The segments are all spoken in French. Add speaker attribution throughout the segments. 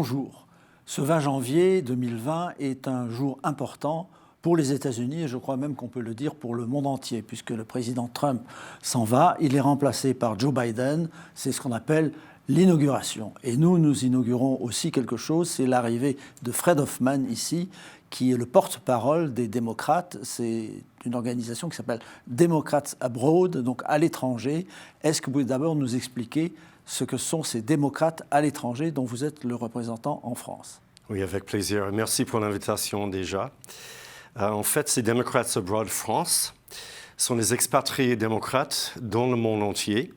Speaker 1: bonjour. Ce 20 janvier 2020 est un jour important pour les États-Unis et je crois même qu'on peut le dire pour le monde entier, puisque le président Trump s'en va. Il est remplacé par Joe Biden. C'est ce qu'on appelle l'inauguration. Et nous inaugurons aussi quelque chose, c'est l'arrivée de Fred Hoffman ici, qui est le porte-parole des démocrates. C'est une organisation qui s'appelle Democrats Abroad, donc à l'étranger. Est-ce que vous pouvez d'abord nous expliquer ce que sont ces démocrates à l'étranger dont vous êtes le représentant en France?
Speaker 2: Oui, avec plaisir. Merci pour l'invitation déjà. En fait, ces Democrats Abroad France sont des expatriés démocrates dans le monde entier.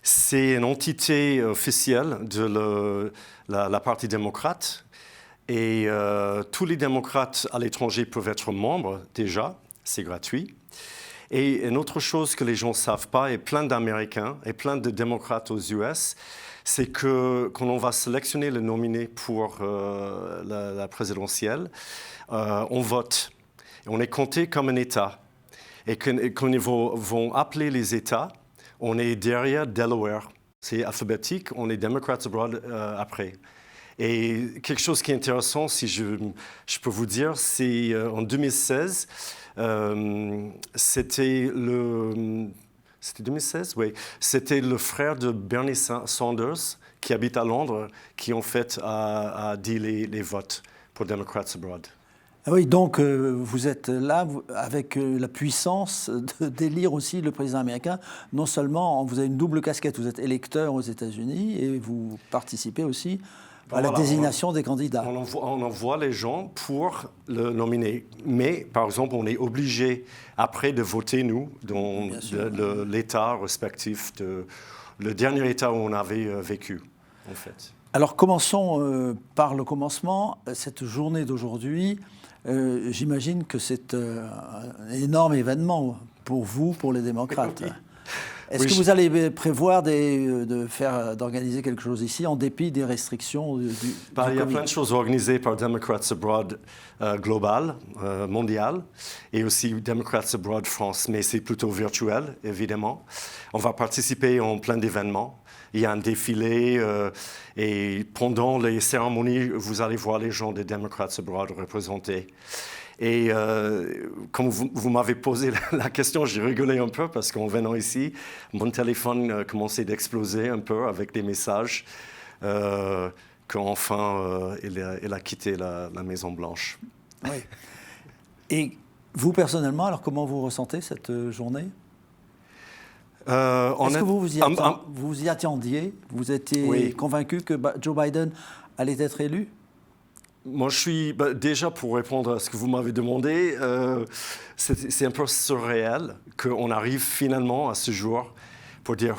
Speaker 2: C'est une entité officielle de la partie démocrate et tous les démocrates à l'étranger peuvent être membres déjà, c'est gratuit. Et une autre chose que les gens ne savent pas, et plein d'Américains et plein de démocrates aux US, c'est que quand on va sélectionner le nominé pour la présidentielle, on vote. Et on est compté comme un État. Et quand ils vont appeler les États, on est derrière Delaware. C'est alphabétique, on est Democrats Abroad après. Et quelque chose qui est intéressant, si je peux vous dire, c'est en 2016, c'était 2016, oui. C'était le frère de Bernie Sanders, qui habite à Londres, qui en fait a dit les votes pour Democrats Abroad.
Speaker 1: Ah oui, donc vous êtes là avec la puissance d'élire aussi le président américain. Non seulement vous avez une double casquette, vous êtes électeur aux États-Unis et vous participez aussi à la désignation des candidats.
Speaker 2: On envoie les gens pour le nominer. Mais, par exemple, on est obligé après de voter, nous, dans l'État respectif, le dernier État où on avait vécu, en fait.
Speaker 1: Alors, commençons par le commencement. Cette journée d'aujourd'hui, j'imagine que c'est un énorme événement pour vous, pour les démocrates. Oui. Est-ce que vous allez prévoir d'organiser quelque chose ici en dépit des restrictions du
Speaker 2: Il y a plein de choses organisées par Democrats Abroad global, mondial, et aussi Democrats Abroad France, mais c'est plutôt virtuel, évidemment. On va participer en plein d'événements. Il y a un défilé et pendant les cérémonies, vous allez voir les gens des Democrats Abroad représentés. Et comme vous m'avez posé la question, j'ai rigolé un peu parce qu'en venant ici, mon téléphone commençait d'exploser un peu avec des messages qu'enfin il a quitté la Maison-Blanche.
Speaker 1: Oui. Et vous, personnellement, alors comment vous ressentez cette journée? Est-ce que vous y attendiez? Vous étiez convaincu que Joe Biden allait être élu?
Speaker 2: Moi, je suis déjà pour répondre à ce que vous m'avez demandé, c'est un peu surréel qu'on arrive finalement à ce jour pour dire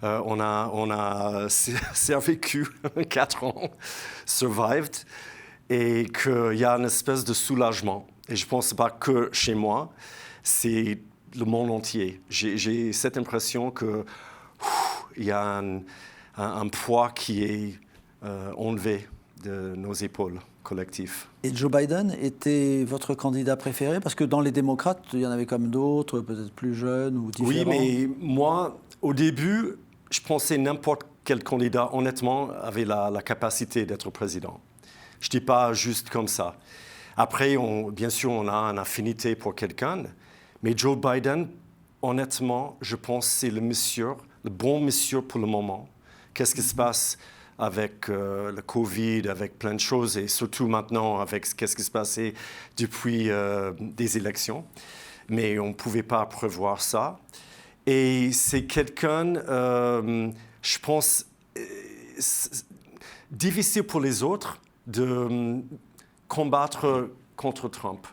Speaker 2: on a survécu 4 ans, survived, et qu'il y a une espèce de soulagement. Et je pense pas que chez moi, c'est le monde entier. J'ai cette impression que il y a un poids qui est enlevé de nos épaules collectives.
Speaker 1: Et Joe Biden était votre candidat préféré? Parce que dans les démocrates, il y en avait comme d'autres, peut-être plus jeunes ou différents.
Speaker 2: Oui, mais moi, au début, je pensais n'importe quel candidat, honnêtement, avait la capacité d'être président. Je ne dis pas juste comme ça. Après, bien sûr, on a une affinité pour quelqu'un, mais Joe Biden, honnêtement, je pense que c'est le bon monsieur pour le moment. Qu'est-ce qui se passe avec le Covid, avec plein de choses, et surtout maintenant avec ce qui se passait depuis des élections. Mais on ne pouvait pas prévoir ça. Et c'est quelqu'un, je pense, difficile pour les autres de combattre contre Trump.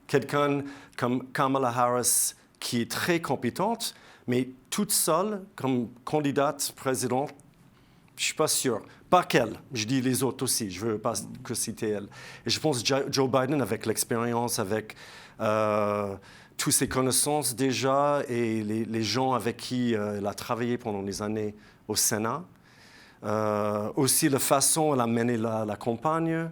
Speaker 2: Quelqu'un comme Kamala Harris, qui est très compétente, mais toute seule, comme candidate présidente, je ne suis pas sûr. Pas qu'elle, je dis les autres aussi, je ne veux pas que citer elle. Et je pense que Joe Biden, avec l'expérience, avec toutes ses connaissances déjà, et les gens avec qui il a travaillé pendant des années au Sénat, aussi la façon dont elle a mené la campagne,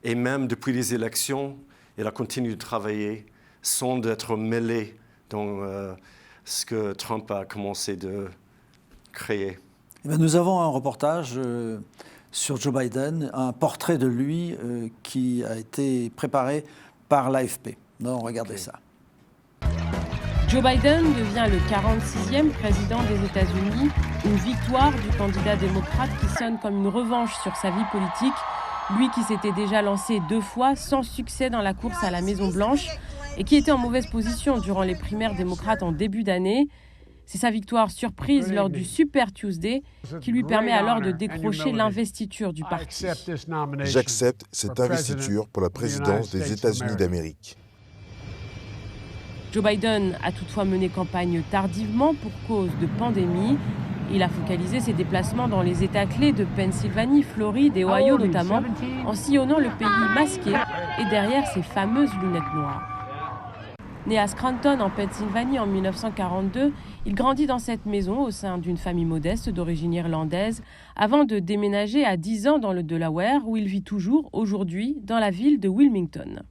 Speaker 2: et même depuis les élections, elle a continué de travailler sans être mêlée dans ce que Trump a commencé de créer.
Speaker 1: Eh bien, nous avons un reportage sur Joe Biden, un portrait de lui qui a été préparé par l'AFP. Non, regardez ça.
Speaker 3: Joe Biden devient le 46e président des États-Unis, une victoire du candidat démocrate qui sonne comme une revanche sur sa vie politique, lui qui s'était déjà lancé 2 fois sans succès dans la course à la Maison-Blanche et qui était en mauvaise position durant les primaires démocrates en début d'année. C'est sa victoire surprise lors du Super Tuesday qui lui permet alors de décrocher l'investiture du parti.
Speaker 4: J'accepte cette investiture pour la présidence des États-Unis d'Amérique.
Speaker 3: Joe Biden a toutefois mené campagne tardivement pour cause de pandémie. Il a focalisé ses déplacements dans les États clés de Pennsylvanie, Floride et Ohio notamment, en sillonnant le pays masqué et derrière ses fameuses lunettes noires. Né à Scranton, en Pennsylvanie, en 1942, il grandit dans cette maison au sein d'une famille modeste d'origine irlandaise, avant de déménager à 10 ans dans le Delaware, où il vit toujours, aujourd'hui, dans la ville de Wilmington.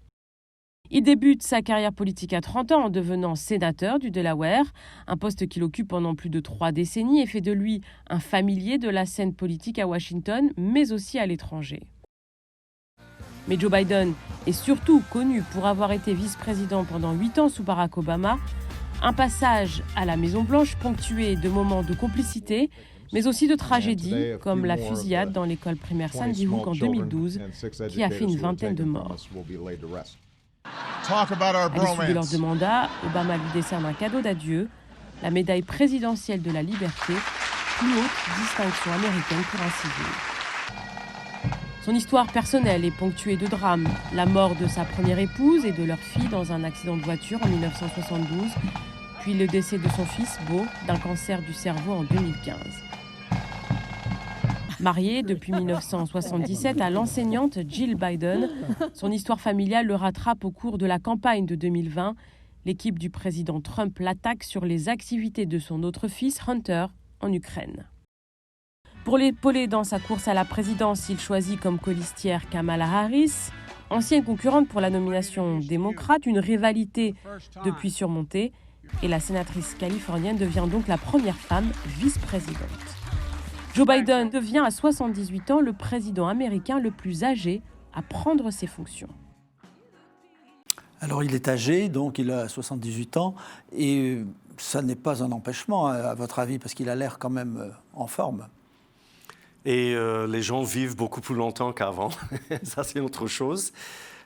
Speaker 3: Il débute sa carrière politique à 30 ans en devenant sénateur du Delaware, un poste qu'il occupe pendant plus de 3 décennies et fait de lui un familier de la scène politique à Washington, mais aussi à l'étranger. Mais Joe Biden est surtout connu pour avoir été vice-président pendant 8 ans sous Barack Obama, un passage à la Maison-Blanche ponctué de moments de complicité, mais aussi de tragédies, comme la fusillade dans l'école primaire Sandy Hook en 2012, qui a fait une vingtaine de morts. À l'issue de leur de mandat, Obama lui décerne un cadeau d'adieu, la médaille présidentielle de la liberté, plus haute distinction américaine pour un civil. Son histoire personnelle est ponctuée de drames, la mort de sa première épouse et de leur fille dans un accident de voiture en 1972, puis le décès de son fils, Beau, d'un cancer du cerveau en 2015. Marié depuis 1977 à l'enseignante Jill Biden, son histoire familiale le rattrape au cours de la campagne de 2020. L'équipe du président Trump l'attaque sur les activités de son autre fils, Hunter, en Ukraine. Pour l'épauler dans sa course à la présidence, il choisit comme colistière Kamala Harris, ancienne concurrente pour la nomination démocrate, une rivalité depuis surmontée, et la sénatrice californienne devient donc la première femme vice-présidente. Joe Biden devient à 78 ans le président américain le plus âgé à prendre ses fonctions.
Speaker 1: Alors il est âgé, donc il a 78 ans, et ça n'est pas un empêchement, à votre avis, parce qu'il a l'air quand même en forme.
Speaker 2: Et les gens vivent beaucoup plus longtemps qu'avant. Ça, c'est autre chose.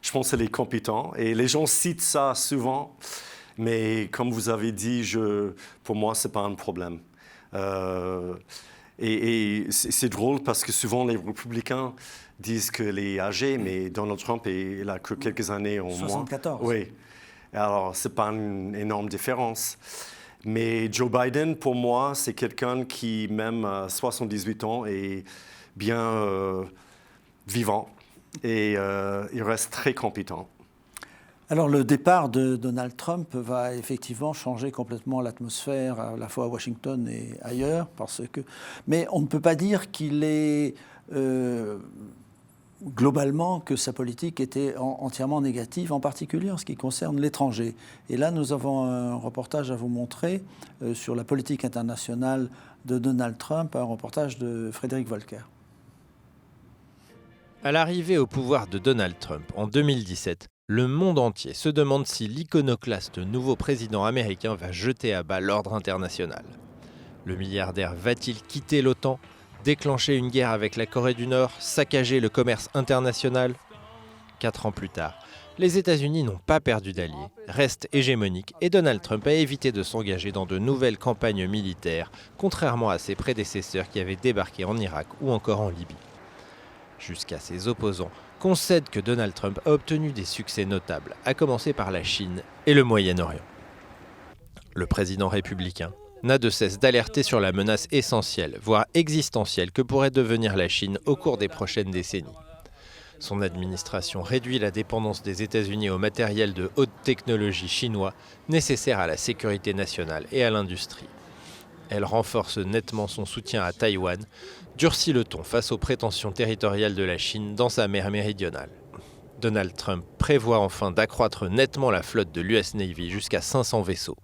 Speaker 2: Je pense que c'est les compétents. Et les gens citent ça souvent. Mais comme vous avez dit, pour moi, ce n'est pas un problème. Et c'est drôle parce que souvent, les républicains disent qu'il est âgé, mais Donald Trump, il a que quelques années au moins.
Speaker 1: 74.
Speaker 2: Oui. Alors, ce n'est pas une énorme différence. Mais Joe Biden, pour moi, c'est quelqu'un qui, même à 78 ans, est bien vivant et il reste très compétent.
Speaker 1: Alors le départ de Donald Trump va effectivement changer complètement l'atmosphère, à la fois à Washington et ailleurs, mais on ne peut pas dire qu'il est globalement que sa politique était entièrement négative, en particulier en ce qui concerne l'étranger. Et là, nous avons un reportage à vous montrer sur la politique internationale de Donald Trump, un reportage de Frédéric Volcker.
Speaker 5: À l'arrivée au pouvoir de Donald Trump en 2017, le monde entier se demande si l'iconoclaste nouveau président américain va jeter à bas l'ordre international. Le milliardaire va-t-il quitter l'OTAN ? Déclencher une guerre avec la Corée du Nord, saccager le commerce international. 4 ans plus tard, les États-Unis n'ont pas perdu d'alliés, restent hégémoniques et Donald Trump a évité de s'engager dans de nouvelles campagnes militaires, contrairement à ses prédécesseurs qui avaient débarqué en Irak ou encore en Libye. Jusqu'à ses opposants concèdent que Donald Trump a obtenu des succès notables, à commencer par la Chine et le Moyen-Orient. Le président républicain n'a de cesse d'alerter sur la menace essentielle, voire existentielle, que pourrait devenir la Chine au cours des prochaines décennies. Son administration réduit la dépendance des États-Unis au matériel de haute technologie chinois nécessaire à la sécurité nationale et à l'industrie. Elle renforce nettement son soutien à Taïwan, durcit le ton face aux prétentions territoriales de la Chine dans sa mer méridionale. Donald Trump prévoit enfin d'accroître nettement la flotte de l'US Navy jusqu'à 500 vaisseaux.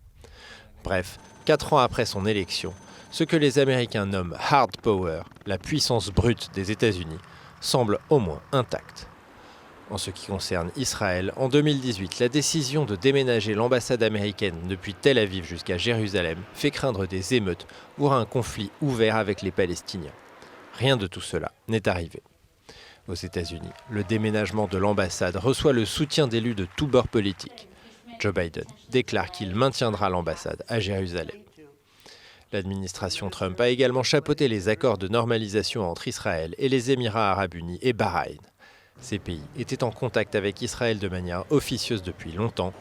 Speaker 5: Bref, 4 ans après son élection, ce que les Américains nomment « hard power », la puissance brute des États-Unis, semble au moins intacte. En ce qui concerne Israël, en 2018, la décision de déménager l'ambassade américaine depuis Tel Aviv jusqu'à Jérusalem fait craindre des émeutes, voire un conflit ouvert avec les Palestiniens. Rien de tout cela n'est arrivé. Aux États-Unis, le déménagement de l'ambassade reçoit le soutien d'élus de tous bords politiques. Joe Biden déclare qu'il maintiendra l'ambassade à Jérusalem. L'administration Trump a également chapeauté les accords de normalisation entre Israël et les Émirats arabes unis et Bahreïn. Ces pays étaient en contact avec Israël de manière officieuse depuis longtemps.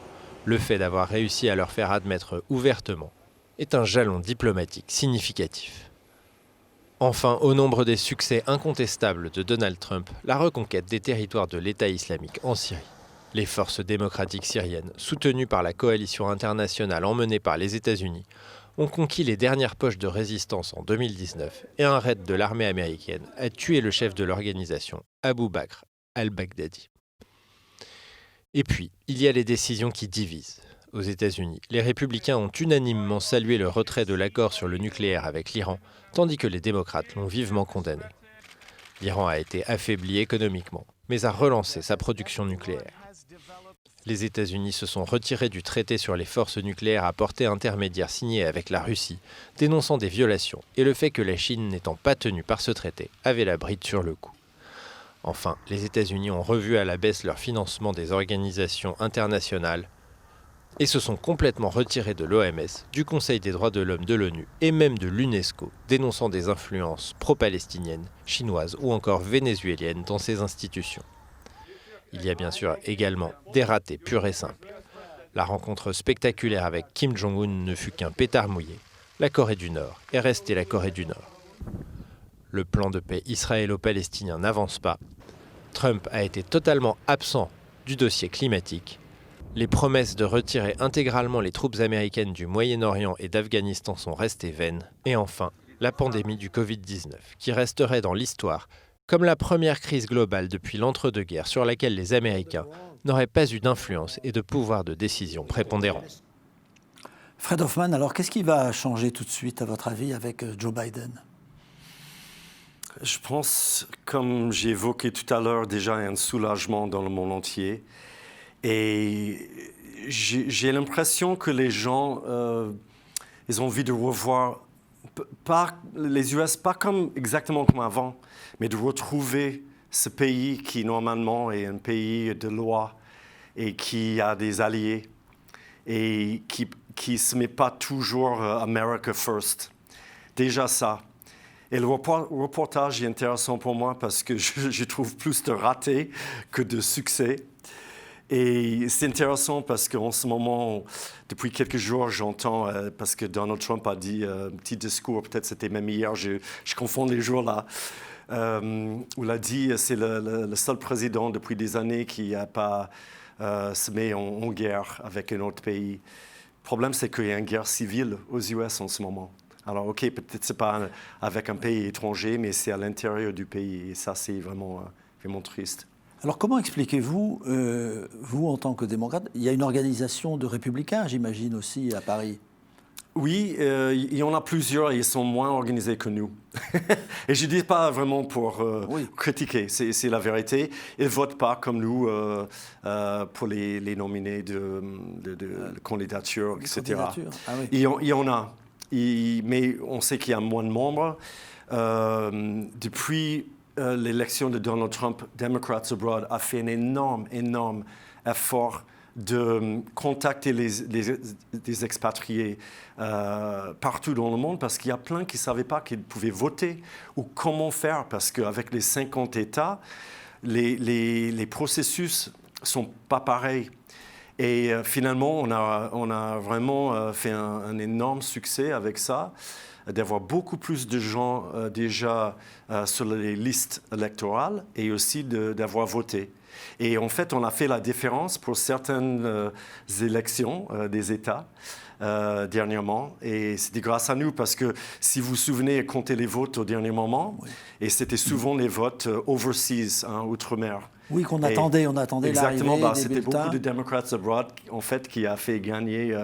Speaker 5: Le fait d'avoir réussi à leur faire admettre ouvertement est un jalon diplomatique significatif. Enfin, au nombre des succès incontestables de Donald Trump, la reconquête des territoires de l'État islamique en Syrie. Les forces démocratiques syriennes, soutenues par la coalition internationale emmenée par les États-Unis, ont conquis les dernières poches de résistance en 2019 et un raid de l'armée américaine a tué le chef de l'organisation, Abu Bakr al-Baghdadi. Et puis, il y a les décisions qui divisent. Aux États-Unis, les républicains ont unanimement salué le retrait de l'accord sur le nucléaire avec l'Iran, tandis que les démocrates l'ont vivement condamné. L'Iran a été affaibli économiquement, mais a relancé sa production nucléaire. Les États-Unis se sont retirés du traité sur les forces nucléaires à portée intermédiaire signé avec la Russie, dénonçant des violations et le fait que la Chine, n'étant pas tenue par ce traité, avait la bride sur le cou. Enfin, les États-Unis ont revu à la baisse leur financement des organisations internationales et se sont complètement retirés de l'OMS, du Conseil des droits de l'homme de l'ONU et même de l'UNESCO, dénonçant des influences pro-palestiniennes, chinoises ou encore vénézuéliennes dans ces institutions. Il y a bien sûr également des ratés purs et simples. La rencontre spectaculaire avec Kim Jong-un ne fut qu'un pétard mouillé. La Corée du Nord est restée la Corée du Nord. Le plan de paix israélo-palestinien n'avance pas. Trump a été totalement absent du dossier climatique. Les promesses de retirer intégralement les troupes américaines du Moyen-Orient et d'Afghanistan sont restées vaines. Et enfin, la pandémie du Covid-19, qui resterait dans l'histoire comme la première crise globale depuis l'entre-deux-guerres sur laquelle les Américains n'auraient pas eu d'influence et de pouvoir de décision prépondérant.
Speaker 1: Fred Hoffman, alors qu'est-ce qui va changer tout de suite, à votre avis, avec Joe Biden ?
Speaker 2: Je pense, comme j'ai évoqué tout à l'heure, déjà un soulagement dans le monde entier. Et j'ai l'impression que les gens, ils ont envie de revoir pas, les US, pas exactement comme avant, mais de retrouver ce pays qui, normalement, est un pays de loi et qui a des alliés et qui ne se met pas toujours America First. Déjà ça. Et le reportage est intéressant pour moi parce que je trouve plus de ratés que de succès. Et c'est intéressant parce qu'en ce moment, depuis quelques jours, j'entends, parce que Donald Trump a dit un petit discours, peut-être c'était même hier, je confonds les jours là, où il a dit c'est le seul président depuis des années qui n'a pas se met en guerre avec un autre pays. Le problème, c'est qu'il y a une guerre civile aux US en ce moment. Alors, OK, peut-être ce n'est pas avec un pays étranger, mais c'est à l'intérieur du pays. Et ça, c'est vraiment triste.
Speaker 1: Alors, comment expliquez-vous, vous, en tant que démocrate, il y a une organisation de républicains, j'imagine, aussi, à Paris?
Speaker 2: Oui, il y en a plusieurs et ils sont moins organisés que nous. Et je ne dis pas vraiment pour critiquer, c'est la vérité. Ils ne votent pas comme nous pour les nominés de candidature, etc.
Speaker 1: Ah, oui.
Speaker 2: Il y en a. Mais on sait qu'il y a moins de membres. Depuis l'élection de Donald Trump, Democrats Abroad a fait un énorme effort de contacter les expatriés partout dans le monde parce qu'il y a plein qui ne savaient pas qu'ils pouvaient voter ou comment faire parce qu'avec les 50 États, les processus ne sont pas pareils. Et finalement, on a vraiment fait un énorme succès avec ça, d'avoir beaucoup plus de gens déjà sur les listes électorales et aussi d'avoir voté. Et en fait, on a fait la différence pour certaines élections des États dernièrement. Et c'était grâce à nous parce que si vous vous souvenez, compter les votes au dernier moment, et c'était souvent les votes overseas, outre-mer.
Speaker 1: Oui, on attendait
Speaker 2: exactement,
Speaker 1: l'arrivée des
Speaker 2: c'était
Speaker 1: bulletins.
Speaker 2: beaucoup de Democrats Abroad, en fait, qui a fait gagner,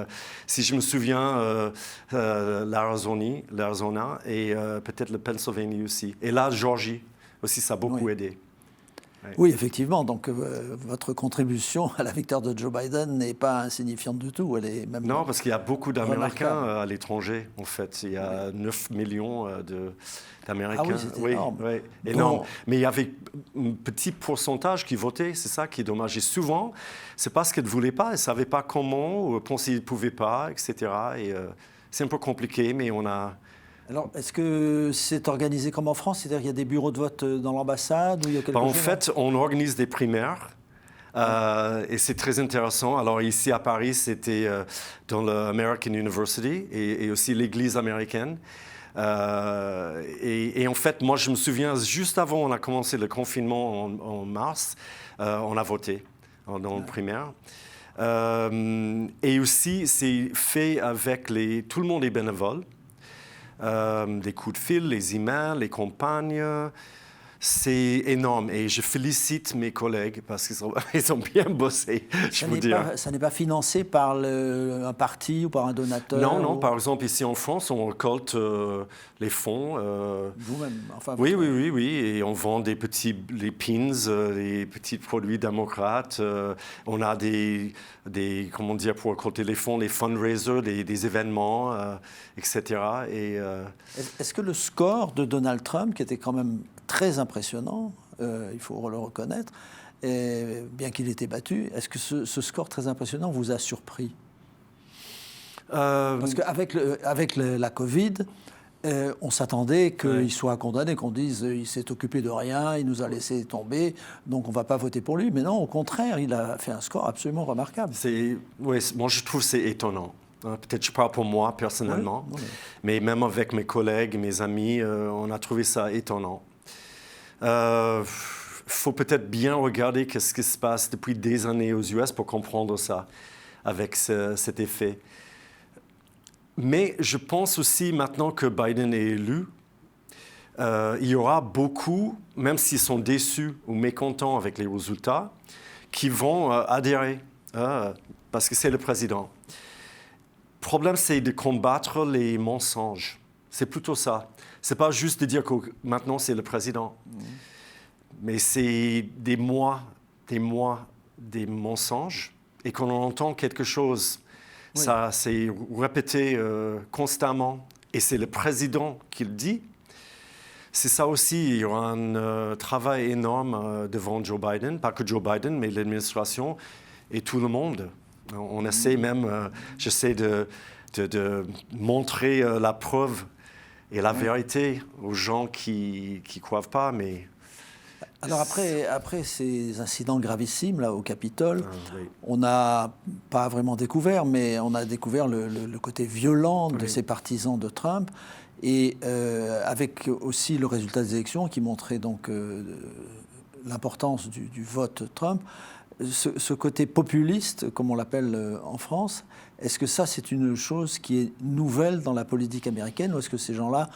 Speaker 2: si je me souviens, l'Arizona et peut-être le Pennsylvanie aussi. Et là, Georgie aussi, ça a beaucoup aidé.
Speaker 1: Oui, effectivement. Donc, votre contribution à la victoire de Joe Biden n'est pas insignifiante du tout. Elle est même
Speaker 2: non, parce qu'il y a beaucoup d'Américains
Speaker 1: remarquable.
Speaker 2: à l'étranger, en fait. Il y a 9 millions d'Américains.
Speaker 1: Ah oui, c'est énorme.
Speaker 2: Oui, énorme. Mais il y avait un petit pourcentage qui votait, c'est ça qui est dommage. Et souvent, c'est parce qu'ils ne voulaient pas, ils ne savaient pas comment, ou pensaient qu'ils ne pouvaient pas, etc. Et c'est un peu compliqué, mais on a...
Speaker 1: Alors, est-ce que c'est organisé comme en France? C'est-à-dire qu'il y a des bureaux de vote dans l'ambassade ou il y a quelque chose?
Speaker 2: En fait, on organise des primaires. Et c'est très intéressant. Alors ici à Paris, c'était dans l'American University et aussi l'Église américaine. Et en fait, moi, je me souviens, juste avant on a commencé le confinement en mars, on a voté dans le primaire. Et aussi, c'est fait avec tout le monde est bénévole. Des coups de fil, les emails, les campagnes. C'est énorme et je félicite mes collègues parce qu'ils ont bien bossé, je vous dire.
Speaker 1: Ça n'est pas financé par un parti ou par un donateur?
Speaker 2: Non. Par exemple, ici en France, on récolte les fonds.
Speaker 1: Vous-même? Enfin,
Speaker 2: oui. Et on vend les pins, les petits produits démocrates. On a comment dire, pour récolter les fonds, les fundraisers, des événements, etc.
Speaker 1: Est-ce que le score de Donald Trump, qui était quand même très impressionnant, il faut le reconnaître, et bien qu'il ait été battu, est-ce que ce score très impressionnant vous a surpris? Parce qu'avec la Covid, on s'attendait qu'il soit condamné, qu'on dise il s'est occupé de rien, il nous a laissé tomber, donc on ne va pas voter pour lui. Mais non, au contraire, il a fait un score absolument remarquable.
Speaker 2: Moi, je trouve que c'est étonnant. Peut-être je parle pour moi personnellement, mais même avec mes collègues, mes amis, on a trouvé ça étonnant. Faut peut-être bien regarder ce qui se passe depuis des années aux US pour comprendre ça, avec cet effet. Mais je pense aussi, maintenant que Biden est élu, il y aura beaucoup, même s'ils sont déçus ou mécontents avec les résultats, qui vont adhérer, parce que c'est le président. Le problème, c'est de combattre les mensonges. C'est plutôt ça. Ce n'est pas juste de dire que maintenant, c'est le président. Mais c'est des mois, des mensonges. Et quand on entend quelque chose, ça c'est répété constamment, et c'est le président qui le dit, c'est ça aussi. Il y aura un travail énorme devant Joe Biden, pas que Joe Biden, mais l'administration et tout le monde. On essaie même, j'essaie de montrer la preuve et la vérité aux gens qui ne croient pas, mais...
Speaker 1: Alors après ces incidents gravissimes là, au Capitole, on n'a pas vraiment découvert, mais on a découvert le côté violent de ces partisans de Trump, et avec aussi le résultat des élections qui montrait donc l'importance du vote Trump. Ce côté populiste, comme on l'appelle en France, est-ce que ça, c'est une chose qui est nouvelle dans la politique américaine, ou est-ce que ces gens-là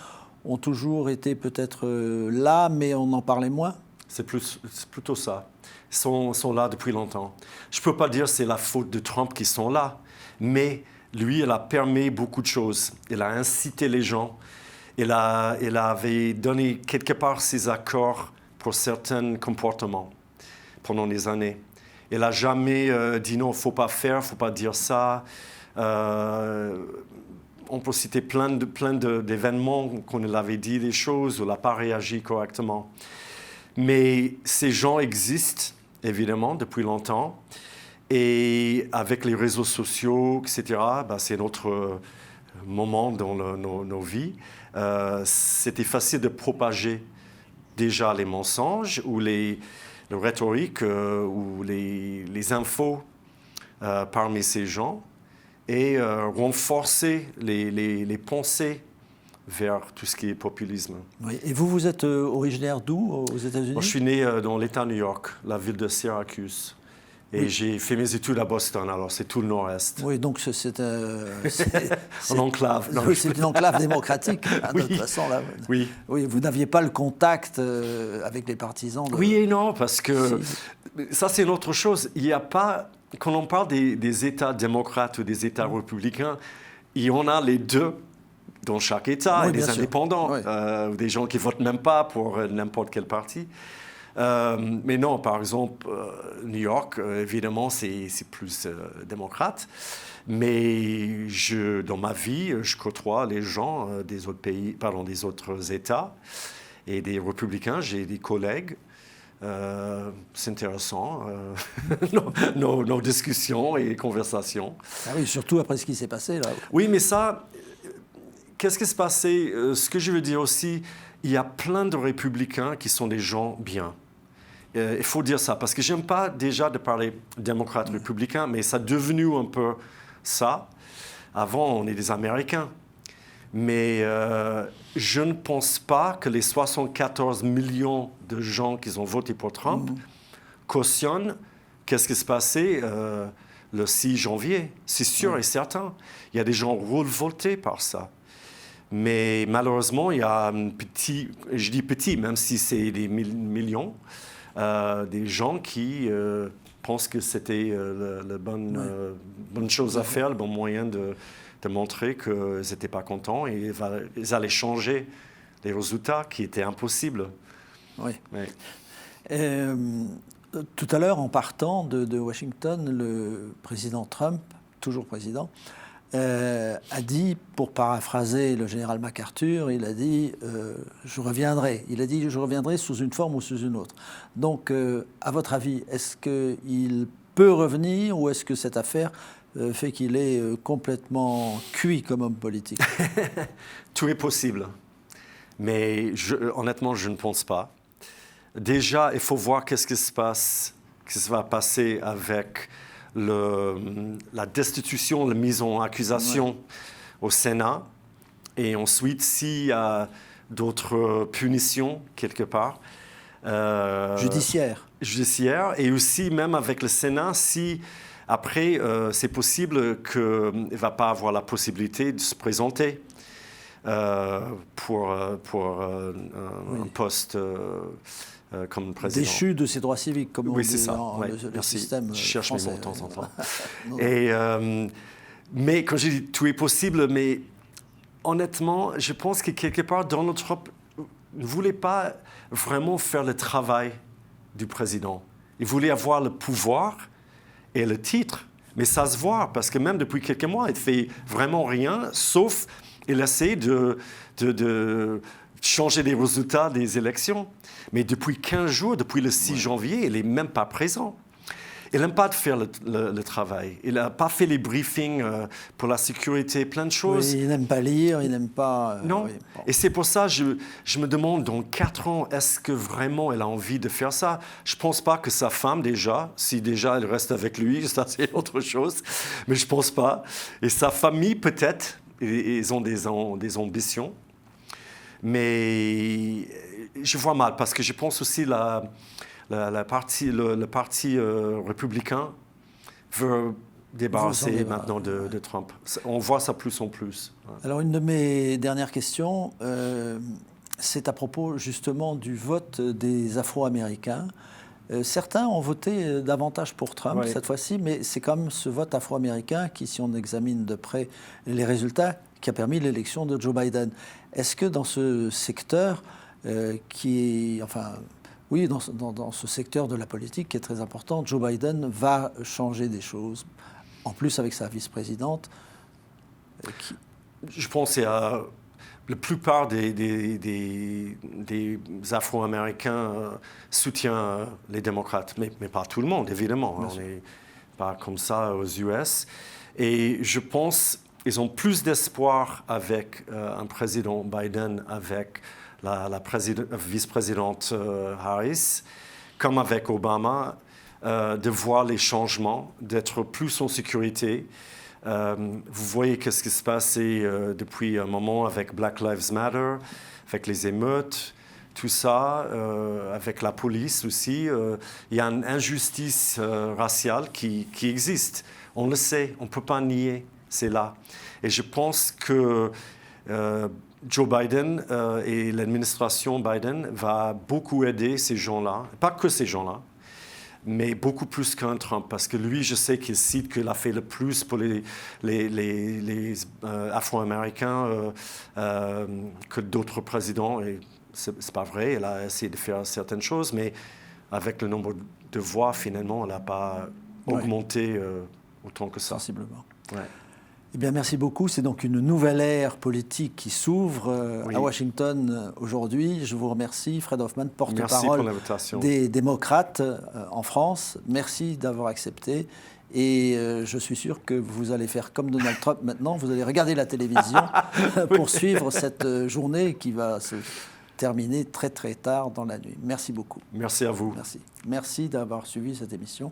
Speaker 1: ont toujours été peut-être là, mais on en parlait moins?
Speaker 2: C'est plutôt ça. Ils sont là depuis longtemps. Je ne peux pas dire que c'est la faute de Trump qu'ils sont là, mais lui, il a permis beaucoup de choses. Il a incité les gens. Il avait donné quelque part ses accords pour certains comportements pendant des années. Il n'a jamais dit non, il ne faut pas faire, il ne faut pas dire ça. On peut citer plein d'événements qu'on avait dit des choses où il n'a pas réagi correctement. Mais ces gens existent, évidemment, depuis longtemps. Et avec les réseaux sociaux, etc., c'est notre moment dans nos vies. C'était facile de propager déjà les mensonges ou le rhétorique ou les infos parmi ces gens et renforcer les pensées vers tout ce qui est populisme.
Speaker 1: Oui. Et vous êtes originaire d'où aux États-Unis?
Speaker 2: Moi, je suis né dans l'État de New York, la ville de Syracuse. Et j'ai fait mes études à Boston, alors c'est tout le nord-est.
Speaker 1: Oui, donc c'est
Speaker 2: En enclave. Non,
Speaker 1: oui, c'est une enclave démocratique, hein, de toute façon. Là.
Speaker 2: Oui.
Speaker 1: Oui, vous n'aviez pas le contact avec les partisans.
Speaker 2: Oui et non, parce que ça, c'est une autre chose. Il n'y a pas, quand on parle des États démocrates ou des États républicains, il y en a les deux dans chaque État, et des indépendants, des gens qui ne votent même pas pour n'importe quel parti. Mais non, par exemple, New York, évidemment, c'est plus démocrate. Mais dans ma vie, je côtoie les gens des autres pays, des autres États et des républicains. J'ai des collègues. C'est intéressant, nos discussions et conversations.
Speaker 1: Ah oui, surtout après ce qui s'est passé là.
Speaker 2: Oui, mais ça, qu'est-ce qui s'est passé? Ce que je veux dire aussi, il y a plein de républicains qui sont des gens bien. Il faut dire ça, parce que j'aime pas déjà de parler démocrate républicain, mais ça est devenu un peu ça. Avant, on est des Américains. Mais je ne pense pas que les 74 millions de gens qui ont voté pour Trump cautionnent qu'est-ce qui s'est passé le 6 janvier. C'est sûr et certain. Il y a des gens révoltés par ça. Mais malheureusement, il y a un petit, je dis petit, même si c'est des millions, des gens qui pensent que c'était la bonne chose à faire, le bon moyen de montrer qu'ils n'étaient pas contents et ils allaient changer les résultats qui étaient impossibles.
Speaker 1: Oui. Tout à l'heure, en partant de Washington, le président Trump, toujours président, a dit, pour paraphraser le général MacArthur, il a dit je reviendrai. Il a dit je reviendrai sous une forme ou sous une autre. Donc, à votre avis, est-ce qu'il peut revenir ou est-ce que cette affaire fait qu'il est complètement cuit comme homme politique?
Speaker 2: Tout est possible. Mais honnêtement, je ne pense pas. Déjà, il faut voir qu'est-ce qui va passer avec la destitution, la mise en accusation au Sénat. Et ensuite, s'il y a d'autres punitions quelque part. Judiciaire. Et aussi, même avec le Sénat, si après, c'est possible qu'il ne va pas avoir la possibilité de se présenter pour un poste comme président.
Speaker 1: Déchu de ses droits civiques, comme on dit dans le système
Speaker 2: Je cherche
Speaker 1: français.
Speaker 2: mes mots de temps en temps. Mais quand j'ai dit tout est possible, mais honnêtement, je pense que quelque part, Donald Trump ne voulait pas vraiment faire le travail du président. Il voulait avoir le pouvoir et le titre, mais ça se voit, parce que même depuis quelques mois, il ne fait vraiment rien, sauf il essaie de changer les résultats des élections. Mais depuis 15 jours, depuis le 6 janvier, il n'est même pas présent. Il n'aime pas de faire le travail. Il n'a pas fait les briefings pour la sécurité, plein de choses.
Speaker 1: Oui, il n'aime pas lire, il n'aime pas...
Speaker 2: non. Oui, bon. Et c'est pour ça que je me demande, dans 4 ans, est-ce que vraiment elle a envie de faire ça? Je ne pense pas que sa femme, déjà, si déjà elle reste avec lui, ça c'est autre chose. Mais je ne pense pas. Et sa famille, peut-être, ils ont des ambitions. Mais je vois mal, parce que je pense aussi le parti républicain veut débarrasser maintenant de Trump. On voit ça plus en plus.
Speaker 1: Alors, une de mes dernières questions, c'est à propos justement du vote des Afro-Américains. Certains ont voté davantage pour Trump cette fois-ci, mais c'est quand même ce vote afro-américain qui, si on examine de près les résultats, qui a permis l'élection de Joe Biden. Est-ce que dans ce secteur dans ce secteur de la politique qui est très important, Joe Biden va changer des choses, en plus avec sa vice-présidente
Speaker 2: Je pense que la plupart des Afro-Américains soutiennent les démocrates, mais pas tout le monde, évidemment. On n'est pas comme ça aux US. Et je pense qu'ils ont plus d'espoir avec un président Biden, avec la vice-présidente Harris, comme avec Obama, de voir les changements, d'être plus en sécurité. Vous voyez qu'est-ce qui se passe depuis un moment avec Black Lives Matter, avec les émeutes. tout ça, avec la police aussi. Il y a une injustice raciale qui existe. On le sait, on ne peut pas nier, c'est là. Et je pense que Joe Biden et l'administration Biden va beaucoup aider ces gens-là, pas que ces gens-là, mais beaucoup plus qu'un Trump, parce que lui, je sais qu'il cite qu'il a fait le plus pour les Afro-Américains que d'autres présidents, et c'est pas vrai, il a essayé de faire certaines choses, mais avec le nombre de voix, finalement, elle n'a pas augmenté autant que ça.
Speaker 1: Sensiblement.
Speaker 2: Ouais.
Speaker 1: Eh bien, merci beaucoup. C'est donc une nouvelle ère politique qui s'ouvre à Washington aujourd'hui. Je vous remercie, Fred Hoffman, porte-parole des démocrates en France. Merci d'avoir accepté. Et je suis sûr que vous allez faire comme Donald Trump maintenant. Vous allez regarder la télévision pour suivre cette journée qui va se terminer très très tard dans la nuit. Merci beaucoup.
Speaker 2: Merci à vous.
Speaker 1: Merci d'avoir suivi cette émission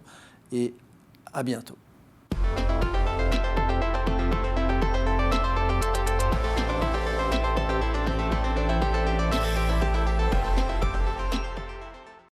Speaker 1: et à bientôt.